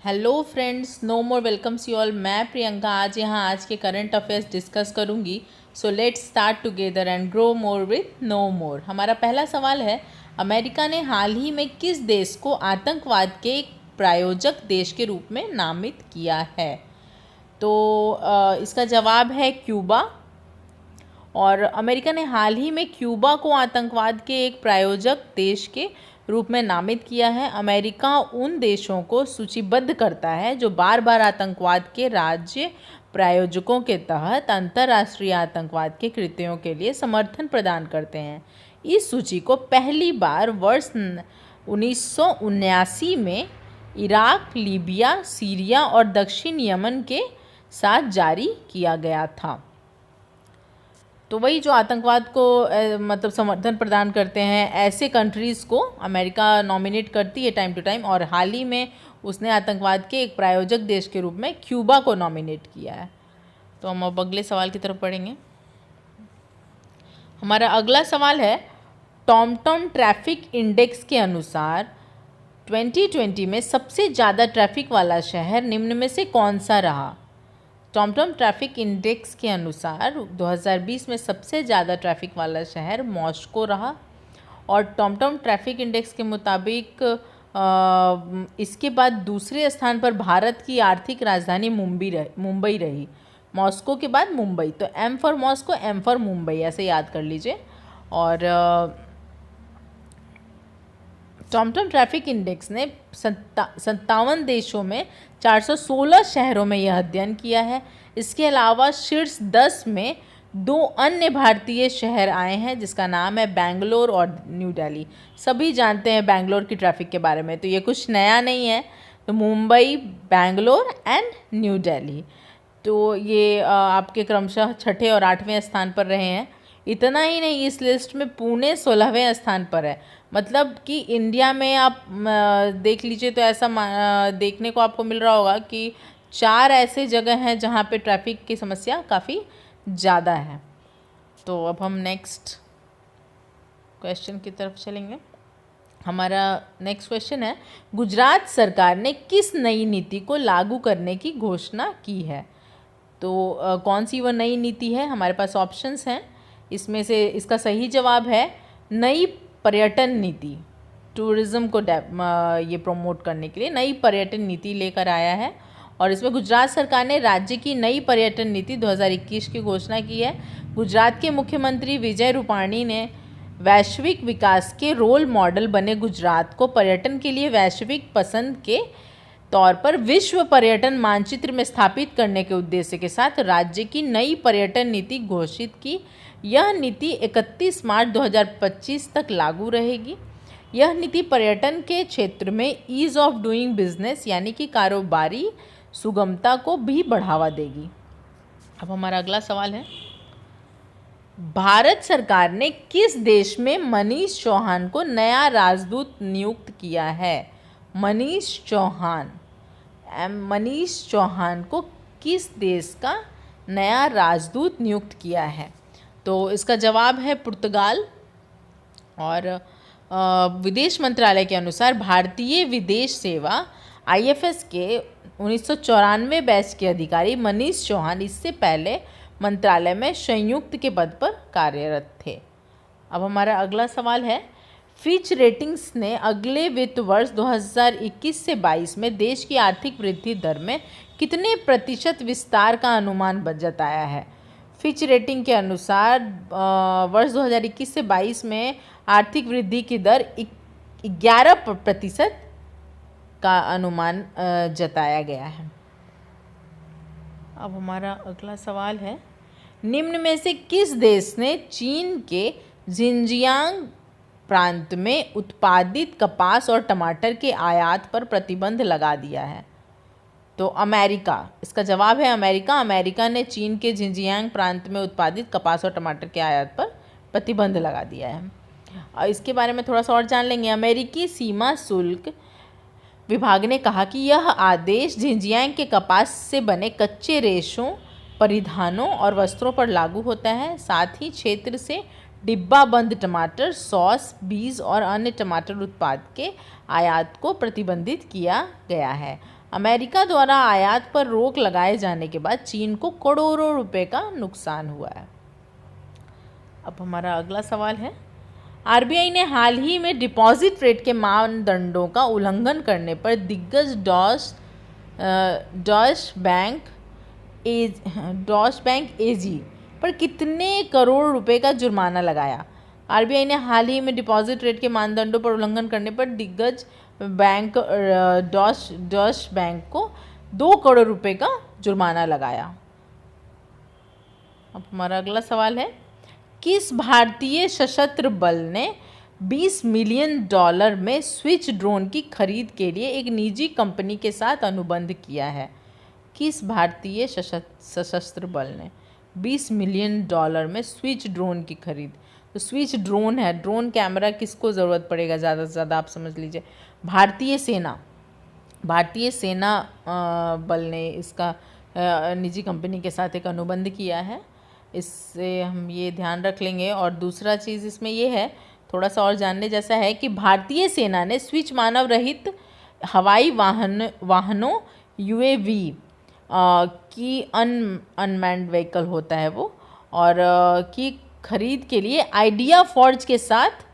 Hello friends, no more welcomes you all. मैं प्रियंका आज के करंट अफेयर्स डिस्कस करूंगी। So let's start together and grow more with no more. हमारा पहला सवाल है, अमेरिका ने हाल ही में किस देश को आतंकवाद के एक प्रायोजक देश के रूप में नामित किया है? तो इसका जवाब है क्यूबा। और अमेरिका ने हाल ही में क्यूबा को आतंकवाद के एक प्रायोजक देश के रूप में नामित किया है। अमेरिका उन देशों को सूचीबद्ध करता है जो बार बार आतंकवाद के राज्य प्रायोजकों के तहत अंतर्राष्ट्रीय आतंकवाद के कृत्यों के लिए समर्थन प्रदान करते हैं। इस सूची को पहली बार वर्ष 1979 में इराक, लीबिया, सीरिया और दक्षिण यमन के साथ जारी किया गया था। तो वही जो आतंकवाद को मतलब समर्थन प्रदान करते हैं, ऐसे कंट्रीज़ को अमेरिका नॉमिनेट करती है टाइम टू टाइम। और हाल ही में उसने आतंकवाद के एक प्रायोजक देश के रूप में क्यूबा को नॉमिनेट किया है। तो हम अब अगले सवाल की तरफ पढ़ेंगे। हमारा अगला सवाल है, टॉमटॉम ट्रैफिक इंडेक्स के अनुसार 2020 में सबसे ज़्यादा ट्रैफिक वाला शहर निम्न में से कौन सा रहा? टॉमटॉम ट्रैफिक इंडेक्स के अनुसार 2020 में सबसे ज़्यादा ट्रैफिक वाला शहर मॉस्को रहा। और टॉमटॉम ट्रैफिक इंडेक्स के मुताबिक इसके बाद दूसरे स्थान पर भारत की आर्थिक राजधानी मुंबई रही। मॉस्को के बाद मुंबई, तो M for Moscow, M for Mumbai, ऐसे याद कर लीजिए। और टॉमटॉम ट्रैफिक इंडेक्स ने 57 देशों में 416 शहरों में यह अध्ययन किया है। इसके अलावा शीर्ष 10 में 2 अन्य भारतीय शहर आए हैं, जिसका नाम है बेंगलोर और न्यू दिल्ली। सभी जानते हैं बेंगलोर की ट्रैफिक के बारे में, तो ये कुछ नया नहीं है। तो मुंबई, बेंगलोर एंड न्यू दिल्ली, तो ये आपके क्रमशः 6ठे और 8वें स्थान पर रहे हैं। इतना ही नहीं, इस लिस्ट में पुणे 16वें स्थान पर है। मतलब कि इंडिया में आप देख लीजिए तो ऐसा देखने को आपको मिल रहा होगा कि 4 ऐसे जगह हैं जहाँ पे ट्रैफिक की समस्या काफ़ी ज़्यादा है। तो अब हम नेक्स्ट क्वेश्चन की तरफ चलेंगे। हमारा नेक्स्ट क्वेश्चन है, गुजरात सरकार ने किस नई नीति को लागू करने की घोषणा की है? तो कौन सी वह नई नीति है? हमारे पास ऑप्शंस हैं। इसमें से इसका सही जवाब है नई पर्यटन नीति। टूरिज़्म को ये प्रमोट करने के लिए नई पर्यटन नीति लेकर आया है। और इसमें गुजरात सरकार ने राज्य की नई पर्यटन नीति 2021 की घोषणा की है। गुजरात के मुख्यमंत्री विजय रूपाणी ने वैश्विक विकास के रोल मॉडल बने गुजरात को पर्यटन के लिए वैश्विक पसंद के तौर पर विश्व पर्यटन मानचित्र में स्थापित करने के उद्देश्य के साथ राज्य की नई पर्यटन नीति घोषित की। यह नीति 31 मार्च 2025 तक लागू रहेगी। यह नीति पर्यटन के क्षेत्र में ईज ऑफ डूइंग बिजनेस यानी कि कारोबारी सुगमता को भी बढ़ावा देगी। अब हमारा अगला सवाल है, भारत सरकार ने किस देश में मनीष चौहान को नया राजदूत नियुक्त किया है? मनीष चौहान को किस देश का नया राजदूत नियुक्त किया है? तो इसका जवाब है पुर्तगाल। और विदेश मंत्रालय के अनुसार भारतीय विदेश सेवा IFS के 1994 बैच के अधिकारी मनीष चौहान इससे पहले मंत्रालय में संयुक्त के पद पर कार्यरत थे। अब हमारा अगला सवाल है, फिच रेटिंग्स ने अगले वित्त वर्ष 2021 से 22 में देश की आर्थिक वृद्धि दर में कितने प्रतिशत विस्तार का अनुमान जताया है? फिच रेटिंग के अनुसार वर्ष 2021 से 22 में आर्थिक वृद्धि की दर 11% का अनुमान जताया गया है। अब हमारा अगला सवाल है, निम्न में से किस देश ने चीन के जिनजियांग प्रांत में उत्पादित कपास और टमाटर के आयात पर प्रतिबंध लगा दिया है? तो अमेरिका, इसका जवाब है अमेरिका। अमेरिका ने चीन के जिनजियांग प्रांत में उत्पादित कपास और टमाटर के आयात पर प्रतिबंध लगा दिया है। और इसके बारे में थोड़ा सा और जान लेंगे। अमेरिकी सीमा शुल्क विभाग ने कहा कि यह आदेश जिनजियांग के कपास से बने कच्चे रेशों, परिधानों और वस्त्रों पर लागू होता है। साथ ही क्षेत्र से डिब्बाबंद टमाटर, सॉस, बीज और अन्य टमाटर उत्पाद के आयात को प्रतिबंधित किया गया है। अमेरिका द्वारा आयात पर रोक लगाए जाने के बाद चीन को करोड़ों रुपए का नुकसान हुआ है। अब हमारा अगला सवाल है, आरबीआई ने हाल ही में डिपॉजिट रेट के मानदंडों का उल्लंघन करने पर दिग्गज डॉश बैंक एजी पर कितने करोड़ रुपए का जुर्माना लगाया? आरबीआई ने हाल ही में डिपॉजिट रेट के मानदंडों पर उल्लंघन करने पर दिग्गज बैंक डॉश बैंक को 2 करोड़ रुपए का जुर्माना लगाया। अब हमारा अगला सवाल है, किस भारतीय सशस्त्र बल ने $20 मिलियन में स्विच ड्रोन की खरीद के लिए एक निजी कंपनी के साथ अनुबंध किया है? किस भारतीय सशस्त्र बल ने $20 मिलियन में स्विच ड्रोन की खरीद? तो स्विच ड्रोन है, ड्रोन कैमरा किसको ज़रूरत पड़ेगा ज़्यादा से ज़्यादा, आप समझ लीजिए भारतीय सेना बल ने इसका निजी कंपनी के साथ एक अनुबंध किया है। इससे हम ये ध्यान रख लेंगे। और दूसरा चीज़ इसमें ये है, थोड़ा सा और जानने जैसा है कि भारतीय सेना ने स्विच मानव रहित हवाई वाहनों यूएवी की अनमैन्ड व्हीकल होता है वो, और की खरीद के लिए आइडिया फॉर्ज के साथ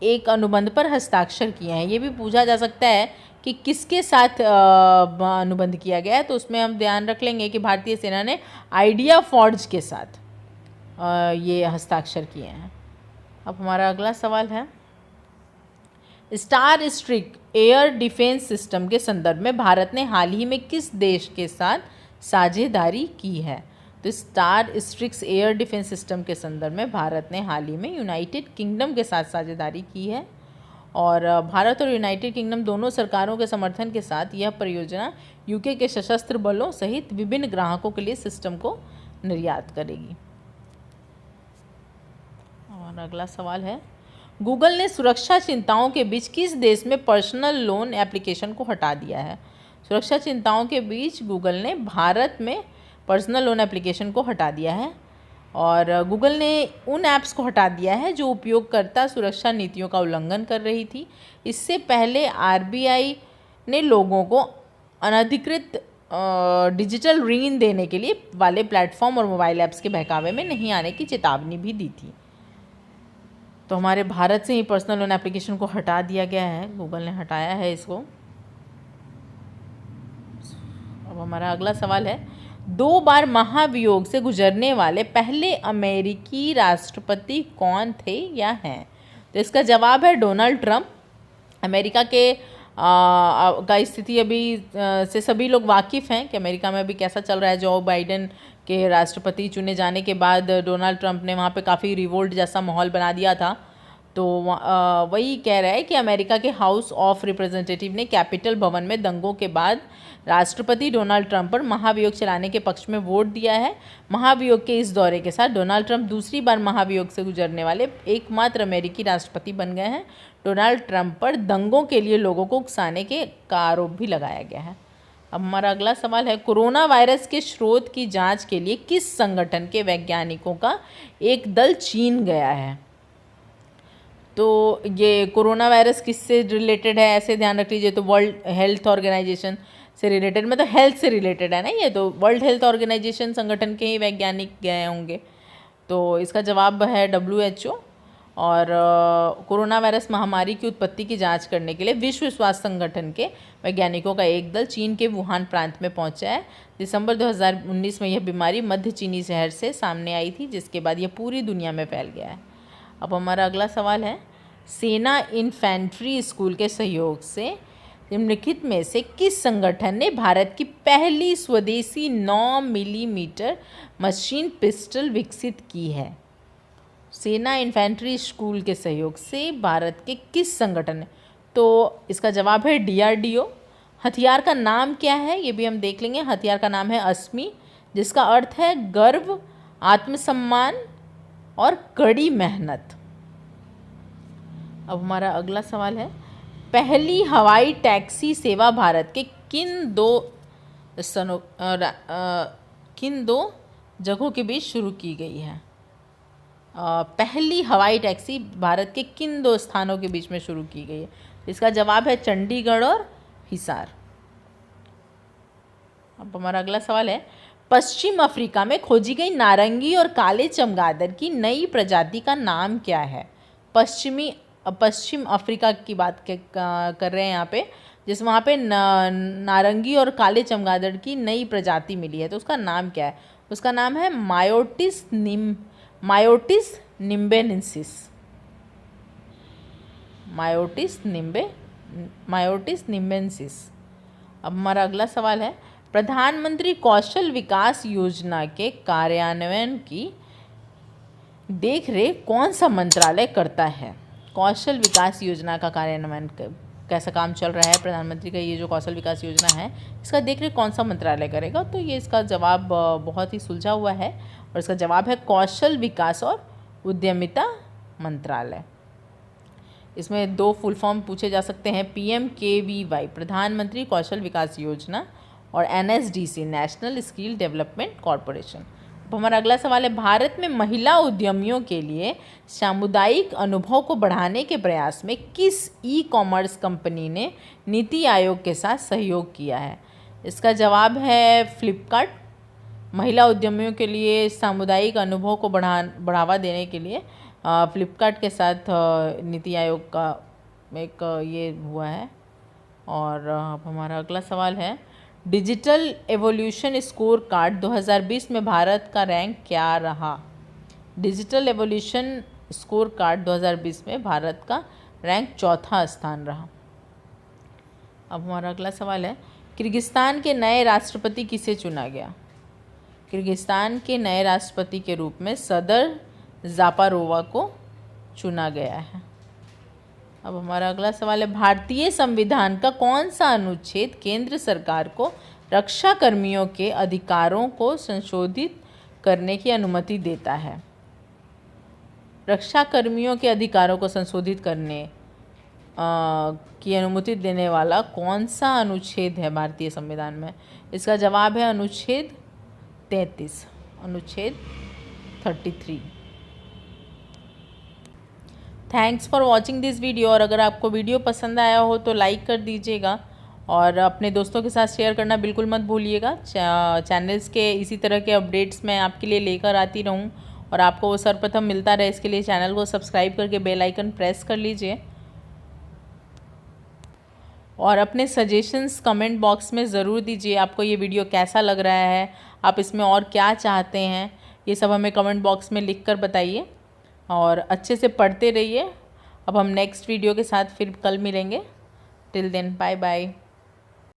एक अनुबंध पर हस्ताक्षर किए हैं। ये भी पूछा जा सकता है कि किसके साथ अनुबंध किया गया है, तो उसमें हम ध्यान रख लेंगे कि भारतीय सेना ने आइडिया फॉर्ज के साथ ये हस्ताक्षर किए हैं। अब हमारा अगला सवाल है, Starstreak air defence system के संदर्भ में भारत ने हाल ही में किस देश के साथ साझेदारी की है? तो स्टार स्ट्रिक्स एयर डिफेंस सिस्टम के संदर्भ में भारत ने हाल ही में यूनाइटेड किंगडम के साथ साझेदारी की है, और भारत और यूनाइटेड किंगडम दोनों सरकारों के समर्थन के साथ यह परियोजना यूके के सशस्त्र बलों सहित विभिन्न ग्राहकों के लिए सिस्टम को निर्यात करेगी। और अगला सवाल है, गूगल ने सुरक्षा चिंताओं के बीच किस देश में पर्सनल लोन एप्लीकेशन को हटा दिया है? सुरक्षा चिंताओं के बीच गूगल ने भारत में पर्सनल लोन एप्लीकेशन को हटा दिया है, और गूगल ने उन ऐप्स को हटा दिया है जो उपयोगकर्ता सुरक्षा नीतियों का उल्लंघन कर रही थी। इससे पहले आरबीआई ने लोगों को अनधिकृत डिजिटल ऋण देने के लिए वाले प्लेटफॉर्म और मोबाइल ऐप्स के बहकावे में नहीं आने की चेतावनी भी दी थी। तो हमारे भारत से ही पर्सनल लोन एप्लीकेशन को हटा दिया गया है, गूगल ने हटाया है इसको। अब हमारा अगला सवाल है, 2 बार महाभियोग से गुजरने वाले पहले अमेरिकी राष्ट्रपति कौन थे या हैं? तो इसका जवाब है डोनाल्ड ट्रंप। अमेरिका के का स्थिति अभी से सभी लोग वाकिफ़ हैं कि अमेरिका में अभी कैसा चल रहा है। जो बाइडेन के राष्ट्रपति चुने जाने के बाद डोनाल्ड ट्रंप ने वहाँ पे काफ़ी रिवोल्ट जैसा माहौल बना दिया था। तो वही कह रहा है कि अमेरिका के हाउस ऑफ रिप्रेजेंटेटिव ने कैपिटल भवन में दंगों के बाद राष्ट्रपति डोनाल्ड ट्रंप पर महाभियोग चलाने के पक्ष में वोट दिया है। महाभियोग के इस दौरे के साथ डोनाल्ड ट्रंप दूसरी बार महाभियोग से गुजरने वाले एकमात्र अमेरिकी राष्ट्रपति बन गए हैं। डोनाल्ड ट्रंप पर दंगों के लिए लोगों को उकसाने का आरोप भी लगाया गया है। अब हमारा अगला सवाल है, कोरोना वायरस के स्रोत की जांच के लिए किस संगठन के वैज्ञानिकों का एक दल चीन गया है? तो ये कोरोना वायरस किससे रिलेटेड है, ऐसे ध्यान रख लीजिए। तो वर्ल्ड हेल्थ ऑर्गेनाइजेशन से रिलेटेड, मतलब हेल्थ से रिलेटेड है ना ये, तो वर्ल्ड हेल्थ ऑर्गेनाइजेशन संगठन के ही वैज्ञानिक गए होंगे। तो इसका जवाब है WHO। और कोरोना वायरस महामारी की उत्पत्ति की जांच करने के लिए विश्व स्वास्थ्य संगठन के वैज्ञानिकों का एक दल चीन के वुहान प्रांत में पहुंचा है। दिसंबर 2019 में यह बीमारी मध्य चीनी शहर से सामने आई थी, जिसके बाद यह पूरी दुनिया में फैल गया है। अब हमारा अगला सवाल है, सेना इन्फेंट्री स्कूल के सहयोग से निम्नलिखित में से किस संगठन ने भारत की पहली स्वदेशी 9 मिलीमीटर मशीन पिस्टल विकसित की है? सेना इन्फेंट्री स्कूल के सहयोग से भारत के किस संगठन ने? तो इसका जवाब है DRDO। हथियार का नाम क्या है ये भी हम देख लेंगे। हथियार का नाम है अस्मी, जिसका अर्थ है गर्व, आत्मसम्मान और कड़ी मेहनत। अब हमारा अगला सवाल है, पहली हवाई टैक्सी सेवा भारत के किन दो जगहों के बीच शुरू की गई है? पहली हवाई टैक्सी भारत के किन 2 स्थानों के बीच में शुरू की गई है? इसका जवाब है चंडीगढ़ और हिसार। अब हमारा अगला सवाल है, पश्चिम अफ्रीका में खोजी गई नारंगी और काले चमगादड़ की नई प्रजाति का नाम क्या है? पश्चिम अफ्रीका की बात कर रहे हैं यहाँ पे, जिस वहाँ पे नारंगी और काले चमगादड़ की नई प्रजाति मिली है, तो उसका नाम क्या है? उसका नाम है मायोटिस निम्बेनेंसिस। मायोटिस निम्बेनेंसिस। अब हमारा अगला सवाल है, प्रधानमंत्री कौशल विकास योजना के कार्यान्वयन की देखरेख कौन सा मंत्रालय करता है? कौशल विकास योजना का कार्यान्वयन कैसा काम चल रहा है, प्रधानमंत्री का ये जो कौशल विकास योजना है, इसका देखरेख कौन सा मंत्रालय करेगा? तो ये इसका जवाब बहुत ही सुलझा हुआ है और इसका जवाब है कौशल विकास और उद्यमिता मंत्रालय। इसमें 2 फुल फॉर्म पूछे जा सकते हैं, PMKVY प्रधानमंत्री कौशल विकास योजना और NSDC national skill development corporation. अब हमारा अगला सवाल है, भारत में महिला उद्यमियों के लिए सामुदायिक अनुभव को बढ़ाने के प्रयास में किस ई-कॉमर्स कंपनी ने नीति आयोग के साथ सहयोग किया है? इसका जवाब है फ्लिपकार्ट। महिला उद्यमियों के लिए सामुदायिक अनुभव को बढ़ावा देने के लिए फ्लिपकार्ट के साथ नीति आयोग का एक ये हुआ है। और अब हमारा अगला सवाल है, डिजिटल एवोल्यूशन स्कोर कार्ड 2020 में भारत का रैंक क्या रहा? डिजिटल एवोल्यूशन स्कोर कार्ड 2020 में भारत का रैंक 4था स्थान रहा। अब हमारा अगला सवाल है, किर्गिस्तान के नए राष्ट्रपति किसे चुना गया? किर्गिस्तान के नए राष्ट्रपति के रूप में सदर ज़ापारोवा को चुना गया है। अब हमारा अगला सवाल है, भारतीय संविधान का कौन सा अनुच्छेद केंद्र सरकार को रक्षा कर्मियों के अधिकारों को संशोधित करने की अनुमति देता है? रक्षा कर्मियों के अधिकारों को संशोधित करने की अनुमति देने वाला कौन सा अनुच्छेद है भारतीय संविधान में? इसका जवाब है अनुच्छेद 33, अनुच्छेद 33। Thanks for watching this video. और अगर आपको वीडियो पसंद आया हो तो लाइक कर दीजिएगा और अपने दोस्तों के साथ शेयर करना बिल्कुल मत भूलिएगा। चैनल्स के इसी तरह के अपडेट्स मैं आपके लिए लेकर आती रहूं और आपको वो सर्वप्रथम मिलता रहे, इसके लिए चैनल को सब्सक्राइब करके बेल आइकन प्रेस कर लीजिए। और अपने सजेशंस कमेंट बॉक्स में ज़रूर दीजिए, आपको ये वीडियो कैसा लग रहा है, आप इसमें और क्या चाहते हैं, ये सब हमें कमेंट बॉक्स में लिख कर बताइए और अच्छे से पढ़ते रहिए। अब हम नेक्स्ट वीडियो के साथ फिर कल मिलेंगे। Till then bye bye.